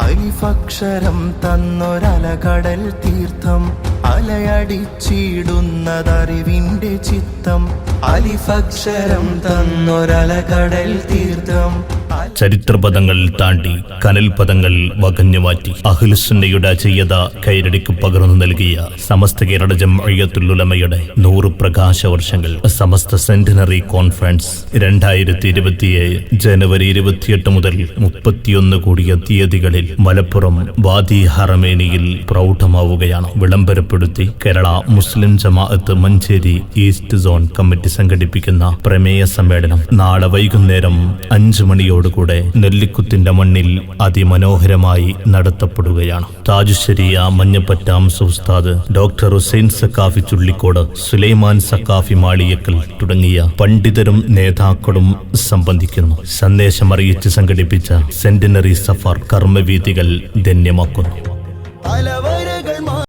അലിഫക്ഷരം തന്നൊരലകടൽ തീർത്ഥം അലയടിച്ചിടുന്നതറിവിന്റെ ചിത്തം. അലിഫക്ഷരം തന്നൊരലകടൽ തീർത്ഥം. ചരിത്രപദങ്ങൾ താണ്ടി കനൽപദങ്ങൾ വകഞ്ഞുമാറ്റി അഹ്ലുസുന്നയുടെ അജയ്യത കൈരടിക്ക് പകർന്നു നൽകിയ സമസ്ത കേരള ജംഇയ്യത്തുൽ ഉലമയുടെ 100 പ്രകാശ വർഷങ്ങൾ സമസ്ത സെന്റിനറി കോൺഫറൻസ് 2027 ജനുവരി 28 മുതൽ 31 കൂടിയ തീയതികളിൽ മലപ്പുറം വാദി ഹറമേനിയിൽ പ്രൗഢമാവുകയാണ്. വിളംബരപ്പെടുത്തി കേരള മുസ്ലിം ജമാഅത്ത് മഞ്ചേരി ഈസ്റ്റ് സോൺ കമ്മിറ്റി സംഘടിപ്പിക്കുന്ന പ്രമേയ സമ്മേളനം നാളെ വൈകുന്നേരം 5 മണിയോടുകൂടെ നെല്ലിക്കുത്തിന്റെ മണ്ണിൽ അതിമനോഹരമായി നടത്തപ്പെടുകയാണ്. താജുശ്ശേരിയ മഞ്ഞപ്പറ്റാം ഉസ്താദ് ഡോക്ടർ ഹുസൈൻ സക്കാഫി ചുള്ളിക്കോട്, സുലൈമാൻ സക്കാഫി മാളിയക്കൽ തുടങ്ങിയ പണ്ഡിതരും നേതാക്കളും സംബന്ധിക്കുന്നു. സന്ദേശമറിയിച്ച് സംഘടിപ്പിച്ച സെന്റിനറി സഫർ കർമ്മവീഥികൾ ധന്യമാക്കുന്നു.